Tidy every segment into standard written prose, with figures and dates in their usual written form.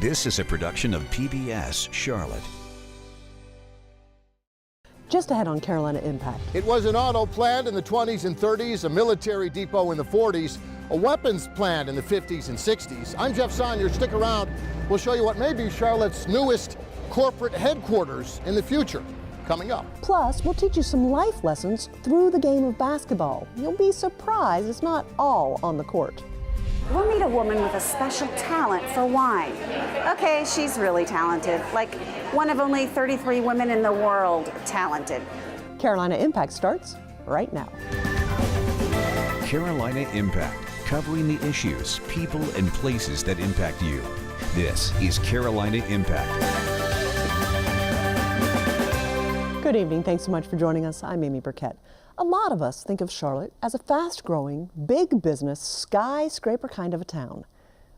This is a production of PBS Charlotte. Just ahead on Carolina Impact. It was an auto plant in the 20s and 30s, a military depot in the 40s, a weapons plant in the 50s and 60s. I'm Jeff Sonyer. Stick around. We'll show you what may be Charlotte's newest corporate headquarters in the future. Coming up. Plus, we'll teach you some life lessons through the game of basketball. You'll be surprised it's not all on the court. We'll meet a woman with a special talent for wine. Okay, she's really talented, like one of only 33 women in the world talented. Carolina Impact starts right now. Carolina Impact, covering the issues, people, and places that impact you. This is Carolina Impact. Good evening. Thanks so much for joining us. I'm Amy Burkett. A lot of us think of Charlotte as a fast-growing, big business, skyscraper kind of a town.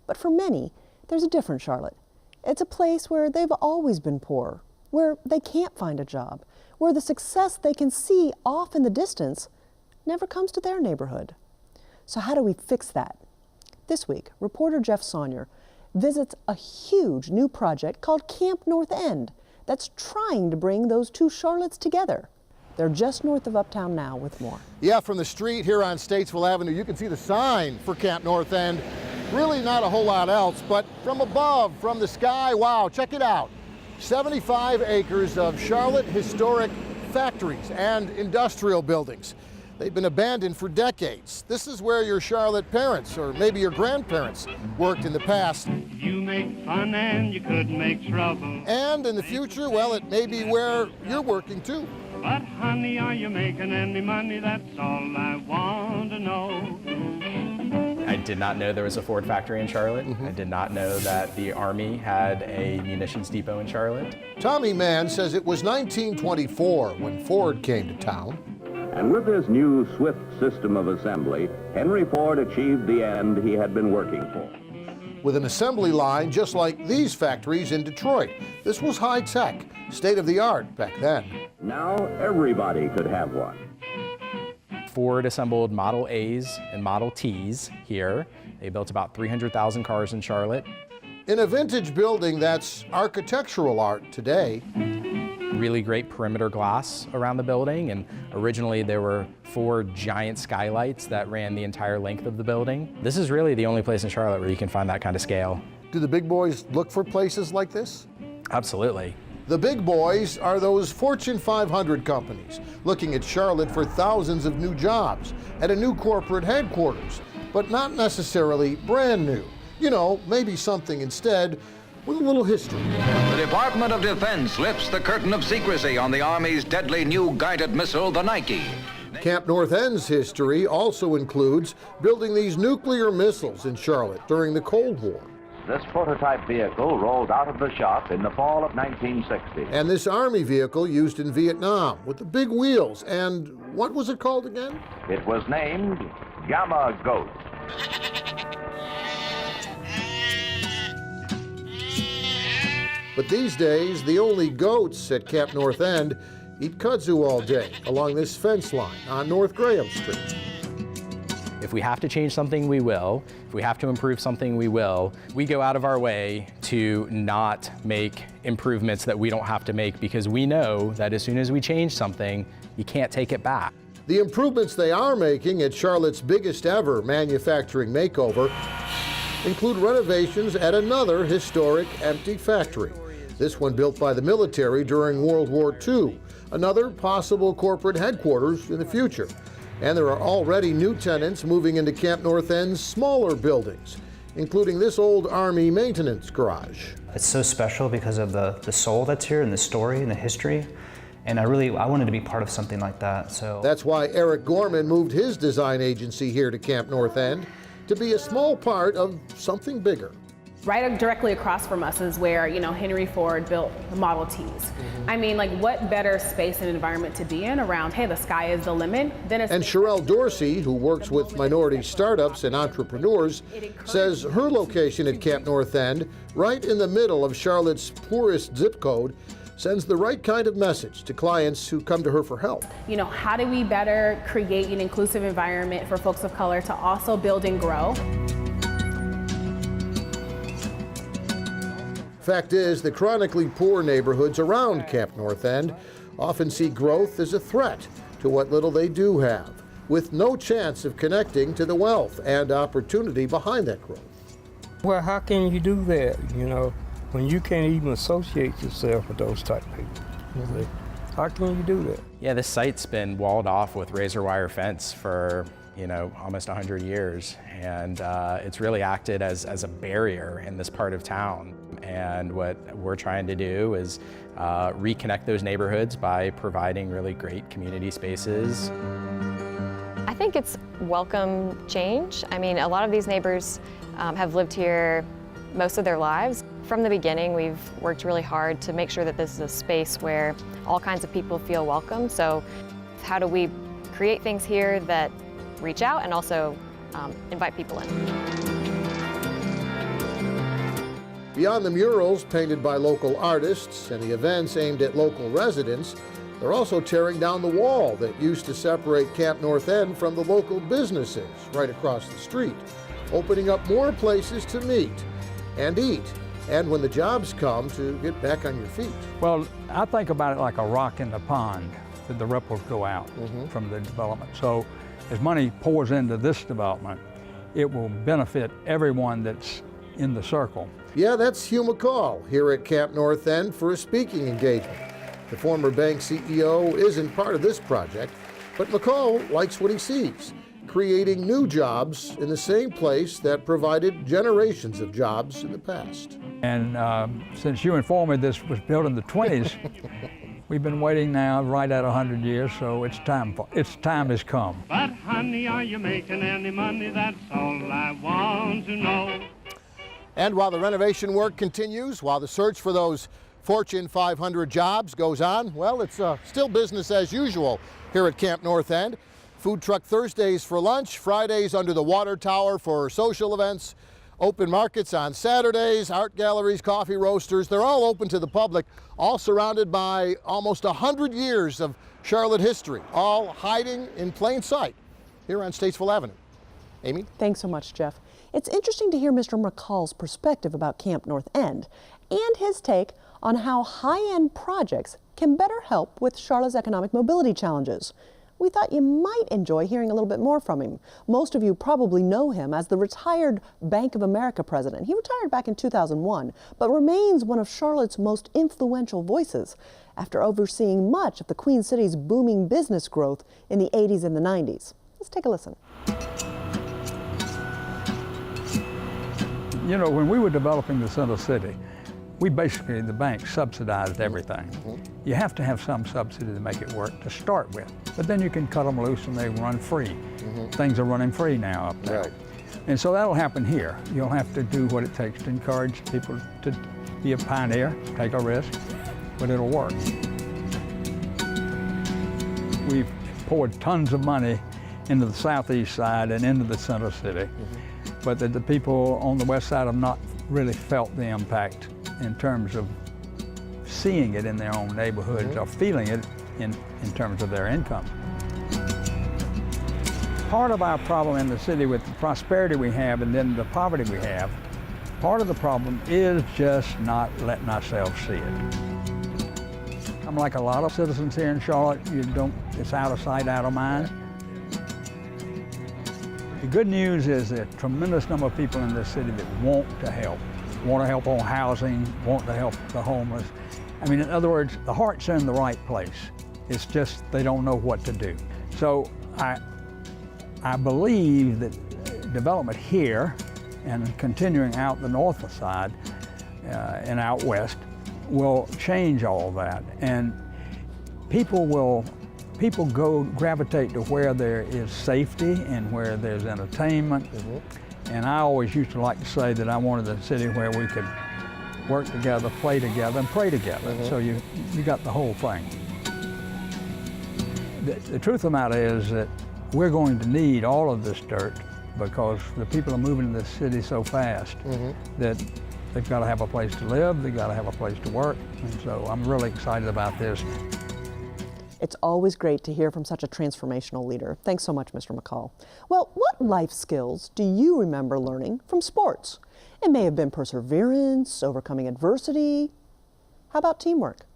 But for many, there's a different Charlotte. It's a place where they've always been poor, where they can't find a job, where the success they can see off in the distance never comes to their neighborhood. So how do we fix that? This week, reporter Jeff Sonyer visits a huge new project called Camp North End that's trying to bring those two Charlottes together. They're just north of Uptown now with more. Yeah, from the street here on Statesville Avenue, you can see the sign for Camp North End. Really not a whole lot else, but from above, from the sky, wow, check it out. 75 acres of Charlotte historic factories and industrial buildings. They've been abandoned for decades. This is where your Charlotte parents, or maybe your grandparents, worked in the past. You make fun and you could make trouble. And in the future, well, it may be where you're working too. But honey, are you making any money? That's all I want to know. I did not know there was a Ford factory in Charlotte. I did not know that the Army had a munitions depot in Charlotte. Tommy Mann says it was 1924 when Ford came to town. And with this new swift system of assembly, Henry Ford achieved the end he had been working for. With an assembly line just like these factories in Detroit. This was high tech, state of the art back then. Now everybody could have one. Ford assembled Model A's and Model T's here. They built about 300,000 cars in Charlotte. In a vintage building that's architectural art today. Really great perimeter glass around the building, and originally there were 4 giant skylights that ran the entire length of the building. This is really the only place in Charlotte where you can find that kind of scale. Do the big boys look for places like this? Absolutely. The big boys are those Fortune 500 companies looking at Charlotte for thousands of new jobs at a new corporate headquarters, but not necessarily brand new. You know, maybe something instead with a little history. The Department of Defense lifts the curtain of secrecy on the Army's deadly new guided missile, the Nike. Camp North End's history also includes building these nuclear missiles in Charlotte during the Cold War. This prototype vehicle rolled out of the shop in the fall of 1960. And this Army vehicle used in Vietnam with the big wheels. And what was it called again? It was named Gamma Goat. But these days, the only goats at Camp North End eat kudzu all day along this fence line on North Graham Street. If we have to change something, we will. If we have to improve something, we will. We go out of our way to not make improvements that we don't have to make, because we know that as soon as we change something, you can't take it back. The improvements they are making at Charlotte's biggest ever manufacturing makeover include renovations at another historic empty factory. This one built by the military during World War II, another possible corporate headquarters in the future. And there are already new tenants moving into Camp North End's smaller buildings, including this old Army maintenance garage. It's so special because of the soul that's here and the story and the history. And I wanted to be part of something like that. So that's why Eric Gorman moved his design agency here to Camp North End, to be a small part of something bigger. Right directly across from us is where, Henry Ford built the Model Ts. I mean, like, what better space and environment to be in around, hey, the sky is the limit, than And Sherelle Dorsey, who works with minority startups and entrepreneurs, says her location at Camp North End, right in the middle of Charlotte's poorest zip code, sends the right kind of message to clients who come to her for help. How do we better create an inclusive environment for folks of color to also build and grow? Fact is, the chronically poor neighborhoods around Camp North End often see growth as a threat to what little they do have, with no chance of connecting to the wealth and opportunity behind that growth. Well, how can you do that, when you can't even associate yourself with those type of people? How can you do that? Yeah, this site's been walled off with razor wire fence for almost 100 years, and it's really acted as a barrier in this part of town. And what we're trying to do is reconnect those neighborhoods by providing really great community spaces. I think it's welcome change. I mean, a lot of these neighbors have lived here most of their lives. From the beginning, we've worked really hard to make sure that this is a space where all kinds of people feel welcome. So how do we create things here that reach out and also invite people in? Beyond the murals painted by local artists and the events aimed at local residents, they're also tearing down the wall that used to separate Camp North End from the local businesses right across the street, opening up more places to meet and eat, and when the jobs come, to get back on your feet. Well, I think about it like a rock in the pond, that the ripples go out from the development. So as money pours into this development, it will benefit everyone that's in the circle. Yeah, that's Hugh McCall here at Camp North End for a speaking engagement. The former bank CEO isn't part of this project, but McCall likes what he sees, creating new jobs in the same place that provided generations of jobs in the past. And since you informed me this was built in the 20s, we've been waiting now right at 100 years, so its time has come. But honey, are you making any money? That's all I want to know. And while the renovation work continues, while the search for those Fortune 500 jobs goes on, well, it's still business as usual here at Camp North End. Food truck Thursdays for lunch, Fridays under the water tower for social events, open markets on Saturdays, art galleries, coffee roasters, they're all open to the public, all surrounded by almost 100 years of Charlotte history, all hiding in plain sight here on Statesville Avenue. Amy? Thanks so much, Jeff. It's interesting to hear Mr. McCall's perspective about Camp North End and his take on how high-end projects can better help with Charlotte's economic mobility challenges. We thought you might enjoy hearing a little bit more from him. Most of you probably know him as the retired Bank of America president. He retired back in 2001, but remains one of Charlotte's most influential voices after overseeing much of the Queen City's booming business growth in the 80s and the 90s. Let's take a listen. When we were developing the Center City, we basically, the bank, subsidized everything. You have to have some subsidy to make it work to start with, but then you can cut them loose and they run free. Things are running free now up there. Right. And so that'll happen here. You'll have to do what it takes to encourage people to be a pioneer, take a risk, but it'll work. We've poured tons of money into the southeast side and into the Center City, but the people on the west side have not really felt the impact in terms of seeing it in their own neighborhoods or feeling it in terms of their income. Part of our problem in the city with the prosperity we have and then the poverty we have, part of the problem is just not letting ourselves see it. I'm like a lot of citizens here in Charlotte, it's out of sight, out of mind. The good news is that a tremendous number of people in this city that want to help on housing, want to help the homeless. I mean, in other words, the heart's in the right place. It's just they don't know what to do. So I believe that development here and continuing out the north side and out west will change all that. And people gravitate to where there is safety and where there's entertainment. And I always used to like to say that I wanted a city where we could work together, play together, and pray together. So you got the whole thing. The truth of the matter is that we're going to need all of this dirt because the people are moving in this city so fast that they've got to have a place to live, they've got to have a place to work. And so I'm really excited about this. It's always great to hear from such a transformational leader. Thanks so much, Mr. McCall. Well, what life skills do you remember learning from sports? It may have been perseverance, overcoming adversity. How about teamwork?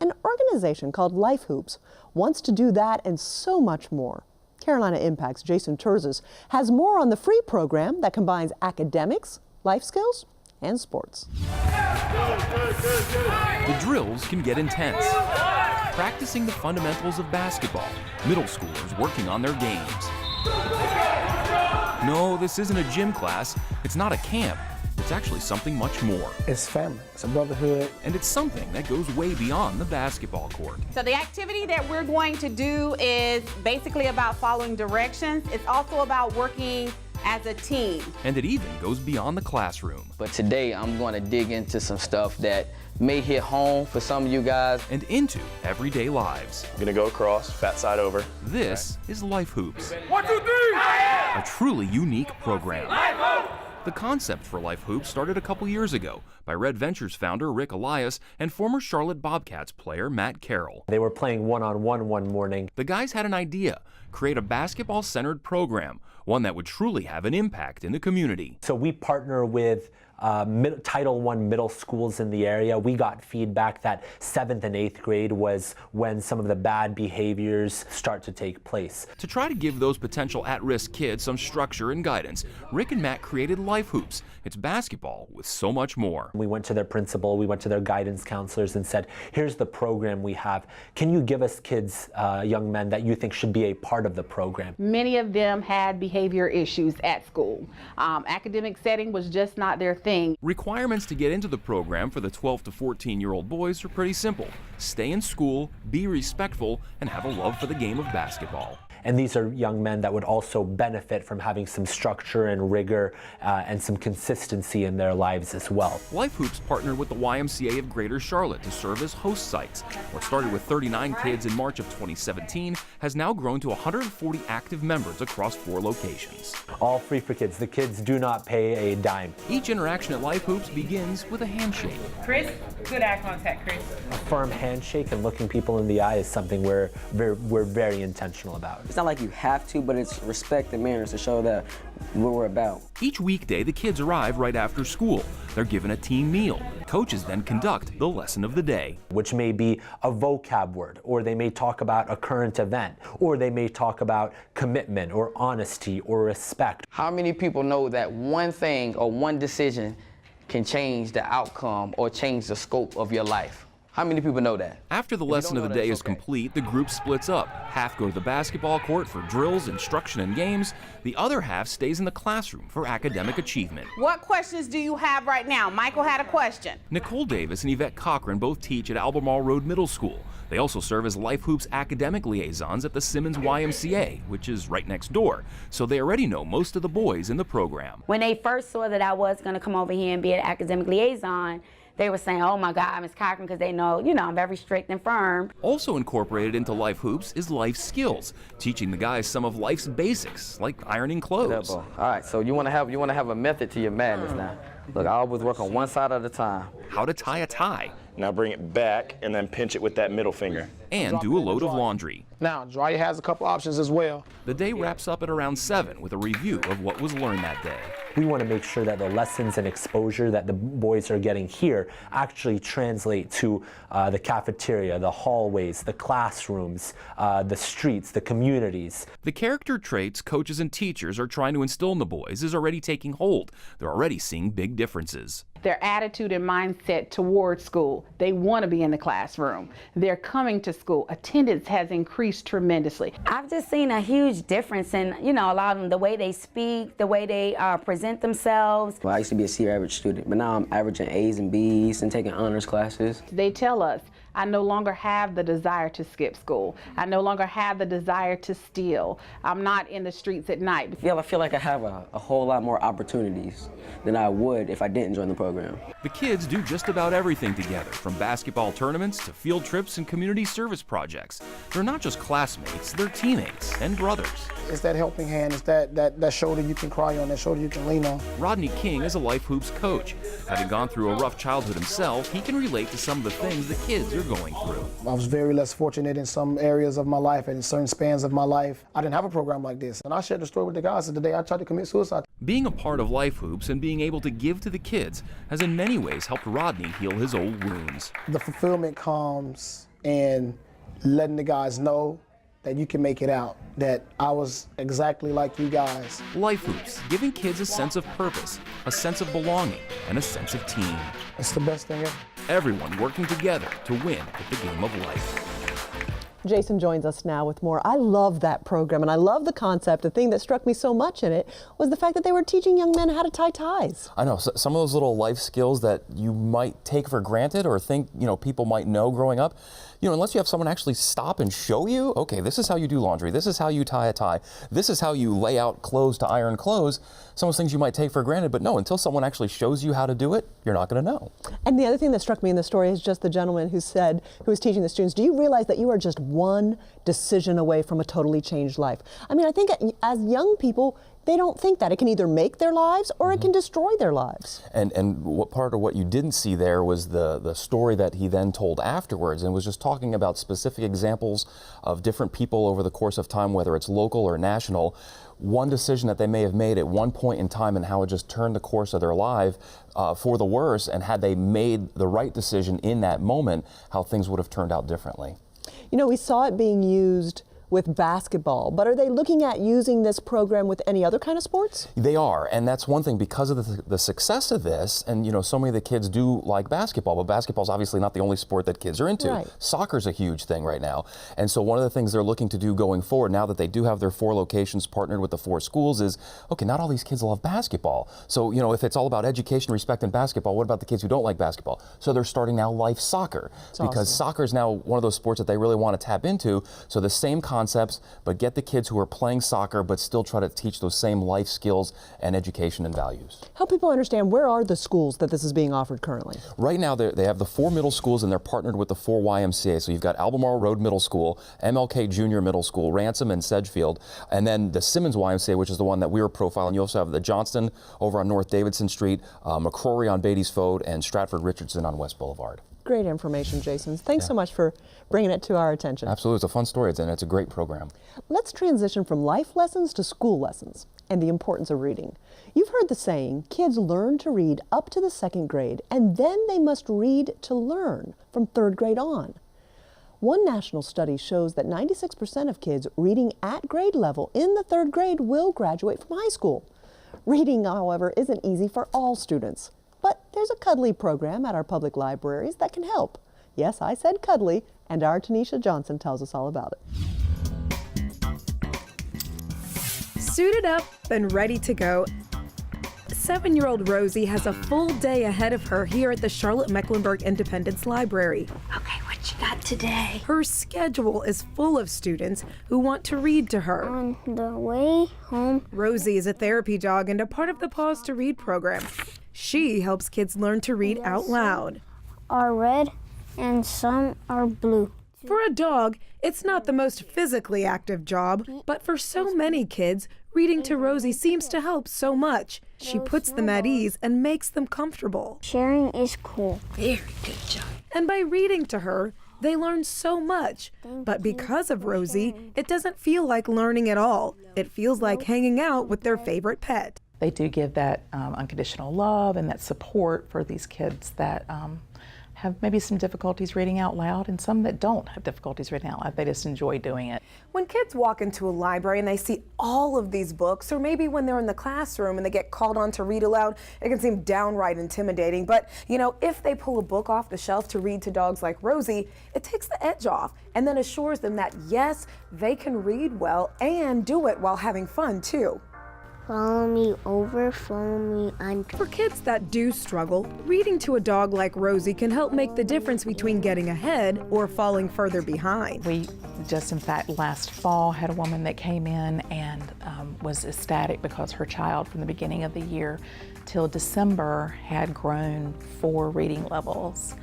An organization called Life Hoops wants to do that and so much more. Carolina Impact's Jason Terzis has more on the free program that combines academics, life skills, and sports. The drills can get intense. Practicing the fundamentals of basketball, middle schoolers working on their games. No, this isn't a gym class. It's not a camp. It's actually something much more. It's family. It's a brotherhood. And it's something that goes way beyond the basketball court. So the activity that we're going to do is basically about following directions. It's also about working as a team. And it even goes beyond the classroom. But today I'm going to dig into some stuff that may hit home for some of you guys. And into everyday lives. I'm gonna go across, fat side over. This is Life Hoops. 1, 2, 3! A truly unique program. The concept for Life Hoops started a couple years ago by Red Ventures founder Rick Elias and former Charlotte Bobcats player Matt Carroll. They were playing one-on-one one morning. The guys had an idea, create a basketball-centered program, one that would truly have an impact in the community. So we partner with Title I middle schools in the area. We got feedback that 7th and 8th grade was when some of the bad behaviors start to take place. To try to give those potential at-risk kids some structure and guidance, Rick and Matt created Life Hoops. It's basketball with so much more. We went to their principal, we went to their guidance counselors and said, here's the program we have. Can you give us kids, young men that you think should be a part of the program? Many of them had behavior issues at school. Academic setting was just not their thing. Requirements to get into the program for the 12 to 14-year-old boys are pretty simple. Stay in school, be respectful, and have a love for the game of basketball. And these are young men that would also benefit from having some structure and rigor and some consistency in their lives as well. Life Hoops partnered with the YMCA of Greater Charlotte to serve as host sites. What started with 39 kids in March of 2017 has now grown to 140 active members across 4 locations. All free for kids. The kids do not pay a dime. Each interaction at Life Hoops begins with a handshake. Chris, good eye contact, Chris. A firm handshake and looking people in the eye is something we're very intentional about. It's not like you have to, but it's respect and manners to show that what we're about. Each weekday, the kids arrive right after school. They're given a team meal. Coaches then conduct the lesson of the day. Which may be a vocab word, or they may talk about a current event, or they may talk about commitment, or honesty, or respect. How many people know that one thing or one decision can change the outcome or change the scope of your life? How many people know that? After the lesson of the day is complete, the group splits up. Half go to the basketball court for drills, instruction, and games. The other half stays in the classroom for academic achievement. What questions do you have right now? Michael had a question. Nicole Davis and Yvette Cochran both teach at Albemarle Road Middle School. They also serve as Life Hoops academic liaisons at the Simmons YMCA, which is right next door. So they already know most of the boys in the program. When they first saw that I was going to come over here and be an academic liaison, they were saying, oh my God, Ms. Cochran, because they know, I'm very strict and firm. Also incorporated into Life Hoops is life skills, teaching the guys some of life's basics, like ironing clothes. All right, so you want to have a method to your madness now. Look, I always work on one side at a time. How to tie a tie. Now bring it back and then pinch it with that middle finger. And do a load of laundry. Now, dryer has a couple options as well. The day wraps up at around 7 with a review of what was learned that day. We want to make sure that the lessons and exposure that the boys are getting here actually translate to the cafeteria, the hallways, the classrooms, the streets, the communities. The character traits coaches and teachers are trying to instill in the boys is already taking hold. They're already seeing big differences. Their attitude and mindset towards school. They want to be in the classroom. They're coming to school. Attendance has increased tremendously. I've just seen a huge difference in, a lot of them, the way they speak, the way they present themselves. Well, I used to be a C average student, but now I'm averaging A's and B's and taking honors classes. They tell us, I no longer have the desire to skip school. I no longer have the desire to steal. I'm not in the streets at night. I feel like I have a whole lot more opportunities than I would if I didn't join the program. program. The kids do just about everything together, from basketball tournaments to field trips and community service projects. They're not just classmates, they're teammates and brothers. It's that helping hand, it's that shoulder you can cry on, that shoulder you can lean on. Rodney King is a Life Hoops coach. Having gone through a rough childhood himself, he can relate to some of the things the kids are going through. I was very less fortunate in some areas of my life and in certain spans of my life. I didn't have a program like this. And I shared the story with the guys the day I tried to commit suicide. Being a part of Life Hoops and being able to give to the kids has in many ways helped Rodney heal his old wounds. The fulfillment comes in letting the guys know that you can make it out, that I was exactly like you guys. Life Hoops, giving kids a sense of purpose, a sense of belonging, and a sense of team. It's the best thing ever. Everyone working together to win at the game of life. Jason joins us now with more. I love that program, and I love the concept. The thing that struck me so much in it was the fact that they were teaching young men how to tie ties. I know, some of those little life skills that you might take for granted or think, people might know growing up, unless you have someone actually stop and show you, okay, this is how you do laundry, this is how you tie a tie, this is how you lay out clothes to iron clothes, some of those things you might take for granted, but no, until someone actually shows you how to do it, you're not going to know. And the other thing that struck me in the story is just the gentleman who was teaching the students, do you realize that you are just one decision away from a totally changed life? I mean, I think as young people, they don't think that. It can either make their lives or it can destroy their lives. And what part of what you didn't see there was the story that he then told afterwards, and was just talking about specific examples of different people over the course of time, whether it's local or national, one decision that they may have made at one point in time and how it just turned the course of their life for the worse, and had they made the right decision in that moment, how things would have turned out differently. We saw it being used with basketball, but are they looking at using this program with any other kind of sports? They are, and that's one thing because of the success of this, and so many of the kids do like basketball, but basketball's obviously not the only sport that kids are into. Right. Soccer's a huge thing right now, and so one of the things they're looking to do going forward, now that they do have their 4 locations partnered with the 4 schools, is, okay, not all these kids love basketball. So, if it's all about education, respect, and basketball, what about the kids who don't like basketball? So they're starting now Life Soccer, because soccer is now one of those sports that they really want to tap into, so the same concepts, but get the kids who are playing soccer but still try to teach those same life skills and education and values. Help people understand, where are the schools that this is being offered currently? Right now they have the 4 middle schools, and they're partnered with the 4 YMCA. So you've got Albemarle Road Middle School, MLK Junior Middle School, Ransom and Sedgefield, and then the Simmons YMCA, which is the one that we were profiling. You also have the Johnston over on North Davidson Street, McCrory on Beatty's Fode, and Stratford Richardson on West Boulevard. Great information, Jason. Thanks so much for bringing it to our attention. Absolutely. It's a fun story, and it's a great program. Let's transition from life lessons to school lessons and the importance of reading. You've heard the saying, kids learn to read up to the 2nd grade, and then they must read to learn from 3rd grade on. One national study shows that 96% of kids reading at grade level in the 3rd grade will graduate from high school. Reading, however, isn't easy for all students. But there's a Cuddly program at our public libraries that can help. Yes, I said cuddly, and our Tanisha Johnson tells us all about it. Suited up and ready to go, 7-year-old Rosie has a full day ahead of her here at the Charlotte Mecklenburg Independence Library. Okay, what you got today? Her schedule is full of students who want to read to her. On the way home. Rosie is a therapy dog and a part of the Pause to Read program. She helps kids learn to read out loud. Are red and some are blue. For a dog, it's not the most physically active job, but for so many kids, reading to Rosie seems to help so much. She puts them at ease and makes them comfortable. Sharing is cool. Very good job. And by reading to her, they learn so much. But because of Rosie, it doesn't feel like learning at all. It feels like hanging out with their favorite pet. They do give that unconditional love and that support for these kids that have maybe some difficulties reading out loud, and some that don't have difficulties reading out loud. They just enjoy doing it. When kids walk into a library and they see all of these books, or maybe when they're in the classroom and they get called on to read aloud, it can seem downright intimidating. But, if they pull a book off the shelf to read to dogs like Rosie, it takes the edge off and then assures them that, yes, they can read well and do it while having fun, too. Follow me over, follow me under. For kids that do struggle, reading to a dog like Rosie can help make the difference between getting ahead or falling further behind. We just in fact last fall had a woman that came in and was ecstatic because her child from the beginning of the year till December had grown 4 reading levels,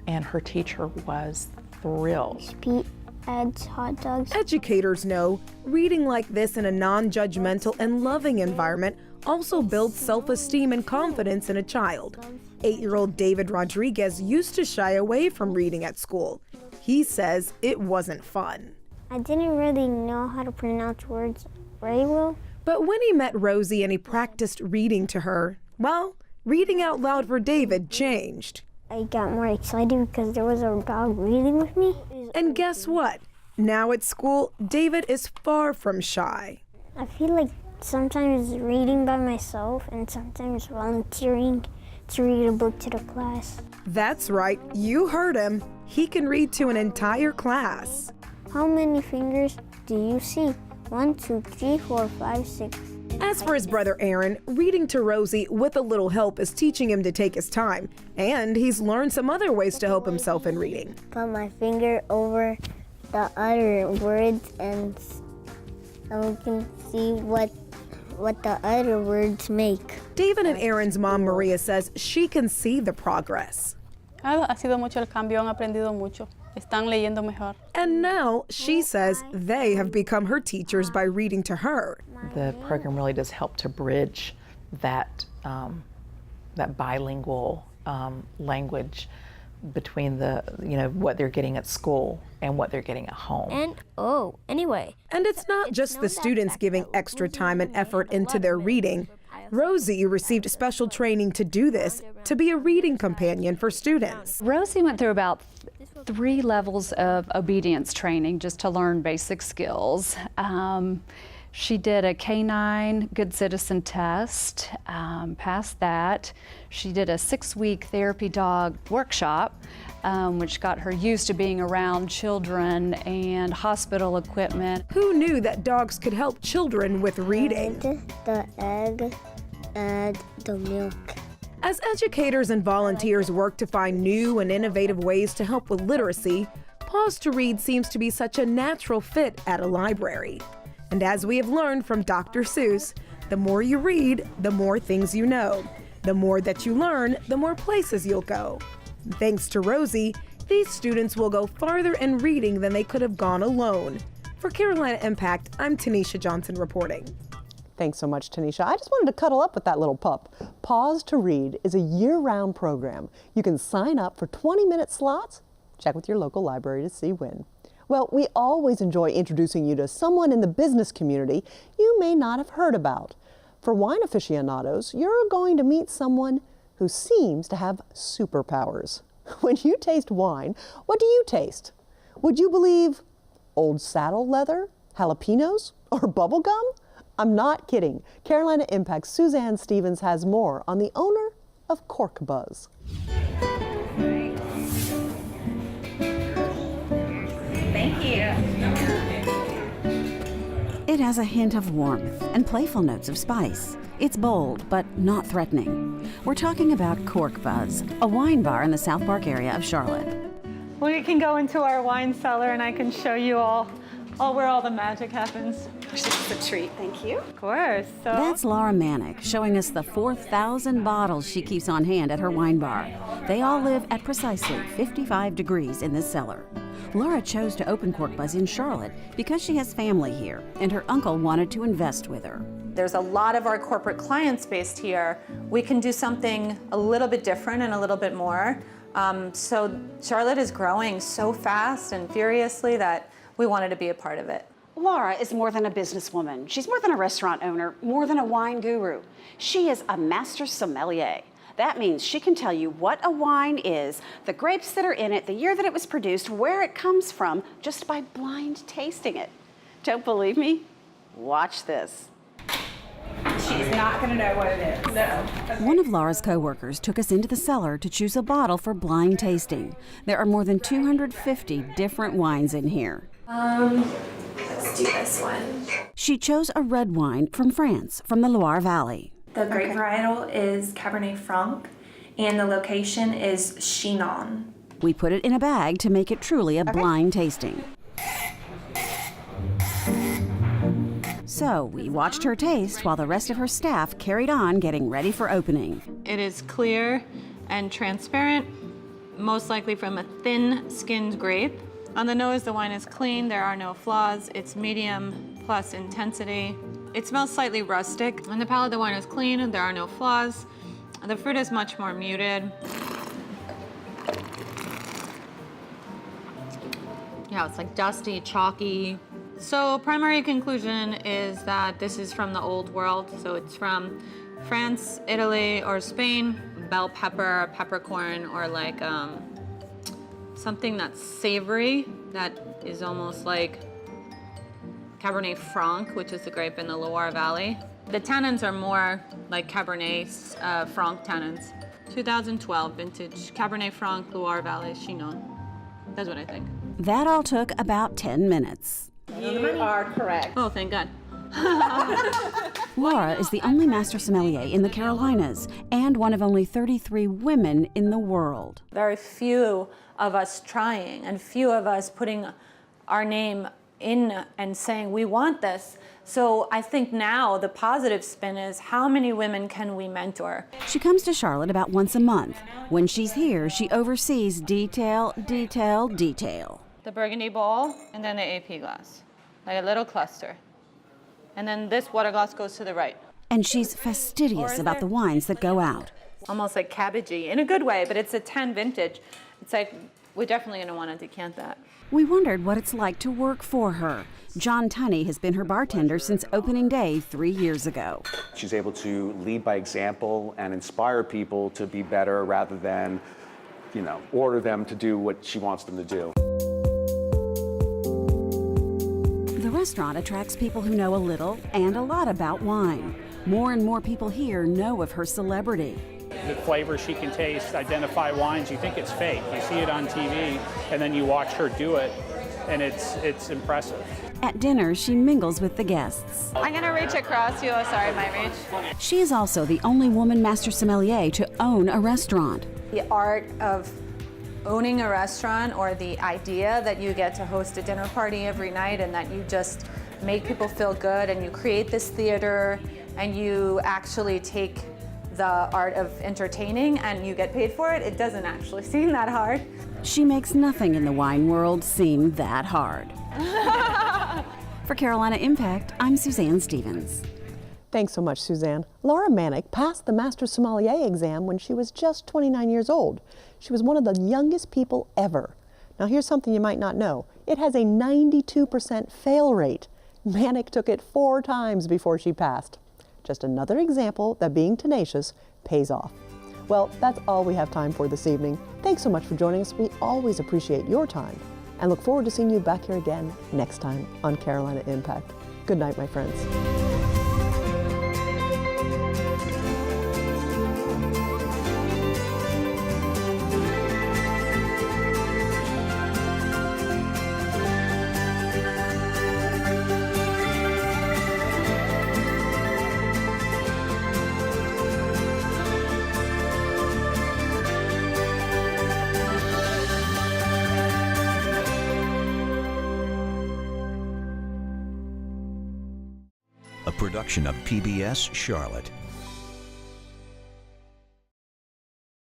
and her teacher was thrilled. Pete adds hot dogs. Educators know reading like this in a non-judgmental and loving environment also builds self-esteem and confidence in a child. 8-year-old David Rodriguez used to shy away from reading at school. He says it wasn't fun. I didn't really know how to pronounce words very well. But when he met Rosie and he practiced reading to her, well, reading out loud for David changed. I got more excited because there was a dog reading with me. And guess what? Now at school, David is far from shy. I feel like sometimes reading by myself and sometimes volunteering to read a book to the class. That's right, you heard him. He can read to an entire class. How many fingers do you see? 1, 2, 3, 4, 5, 6. As for his brother Aaron, reading to Rosie with a little help is teaching him to take his time. And he's learned some other ways to help himself in reading. Put my finger over the other words and we can see what the other words make. David and Aaron's mom, Maria, says she can see the progress. Ha sido mucho el cambio, han aprendido mucho. Están leyendo mejor. And now she says they have become her teachers by reading to her. The program really does help to bridge that, that bilingual language between what they're getting at school and what they're getting at home. And anyway. And it's not just the students giving extra time and effort into their reading. Rosie received special training to do this, to be a reading companion for students. Rosie went through about 3 levels of obedience training just to learn basic skills. She did a K9 Good Citizen test, passed that. She did a 6-week therapy dog workshop, which got her used to being around children and hospital equipment. Who knew that dogs could help children with reading? The egg and the milk. As educators and volunteers work to find new and innovative ways to help with literacy, Pause to Read seems to be such a natural fit at a library. And as we have learned from Dr. Seuss, the more you read, the more things you know. The more that you learn, the more places you'll go. Thanks to Rosie, these students will go farther in reading than they could have gone alone. For Carolina Impact, I'm Tanisha Johnson reporting. Thanks so much, Tanisha. I just wanted to cuddle up with that little pup. Pause to Read is a year-round program. You can sign up for 20-minute slots. Check with your local library to see when. Well, we always enjoy introducing you to someone in the business community you may not have heard about. For wine aficionados, you're going to meet someone who seems to have superpowers. When you taste wine, what do you taste? Would you believe old saddle leather, jalapenos, or bubble gum? I'm not kidding. Carolina Impact's Suzanne Stevens has more on the owner of Cork Buzz. Thank you. It has a hint of warmth and playful notes of spice. It's bold, but not threatening. We're talking about Cork Buzz, a wine bar in the South Park area of Charlotte. We can go into our wine cellar and I can show you all where all the magic happens. This is a treat, thank you. Of course. That's Laura Manick showing us the 4,000 bottles she keeps on hand at her wine bar. They all live at precisely 55 degrees in this cellar. Laura chose to open Cork Buzz in Charlotte because she has family here and her uncle wanted to invest with her. There's a lot of our corporate clients based here. We can do something a little bit different and a little bit more. So Charlotte is growing so fast and furiously that we wanted to be a part of it. Laura is more than a businesswoman. She's more than a restaurant owner, more than a wine guru. She is a master sommelier. That means she can tell you what a wine is, the grapes that are in it, the year that it was produced, where it comes from, just by blind tasting it. Don't believe me? Watch this. She's not going to know what it is. No. One of Laura's co-workers took us into the cellar to choose a bottle for blind tasting. There are more than 250 different wines in here. Let's do this one. She chose a red wine from France, from the Loire Valley. The grape varietal is Cabernet Franc, and the location is Chinon. We put it in a bag to make it truly a blind tasting. So we watched her taste while the rest of her staff carried on getting ready for opening. It is clear and transparent, most likely from a thin-skinned grape. On the nose, the wine is clean, there are no flaws. It's medium plus intensity. It smells slightly rustic. On the palate, the wine is clean and there are no flaws. The fruit is much more muted. Yeah, it's like dusty, chalky. So primary conclusion is that this is from the old world. So it's from France, Italy, or Spain. Bell pepper, peppercorn, or like something that's savory, that is almost like Cabernet Franc, which is the grape in the Loire Valley. The tannins are more like Cabernet Franc tannins. 2012 vintage Cabernet Franc, Loire Valley, Chinon. That's what I think. That all took about 10 minutes. You are correct. Oh, thank God. Laura is the only master sommelier in the Carolinas and one of only 33 women in the world. Very few of us trying and few of us putting our name in and saying we want this. So I think now the positive spin is how many women can we mentor? She comes to Charlotte about once a month. When she's here, she oversees detail, detail, detail. The Burgundy bowl and then the AP glass, like a little cluster. And then this water glass goes to the right. And she's fastidious about the wines that go out. Almost like cabbagey, in a good way, but it's a 10 vintage. It's like, we're definitely gonna wanna decant that. We wondered what it's like to work for her. John Tunney has been her bartender since opening day 3 years ago. She's able to lead by example and inspire people to be better rather than, order them to do what she wants them to do. The restaurant attracts people who know a little and a lot about wine. More and more people here know of her celebrity. The flavors she can taste, identify wines, you think it's fake. You see it on TV, and then you watch her do it, and it's impressive. At dinner, she mingles with the guests. I'm gonna reach across you. Oh, sorry, my reach. She is also the only woman master sommelier to own a restaurant. The art of owning a restaurant, or the idea that you get to host a dinner party every night and that you just make people feel good and you create this theater and you actually take the art of entertaining and you get paid for it, it doesn't actually seem that hard. She makes nothing in the wine world seem that hard. For Carolina Impact, I'm Suzanne Stevens. Thanks so much, Suzanne. Laura Manick passed the Master Sommelier exam when she was just 29 years old. She was one of the youngest people ever. Now here's something you might not know. It has a 92% fail rate. Manick took it 4 times before she passed. Just another example that being tenacious pays off. Well, that's all we have time for this evening. Thanks so much for joining us. We always appreciate your time and look forward to seeing you back here again next time on Carolina Impact. Good night, my friends. A production of PBS Charlotte.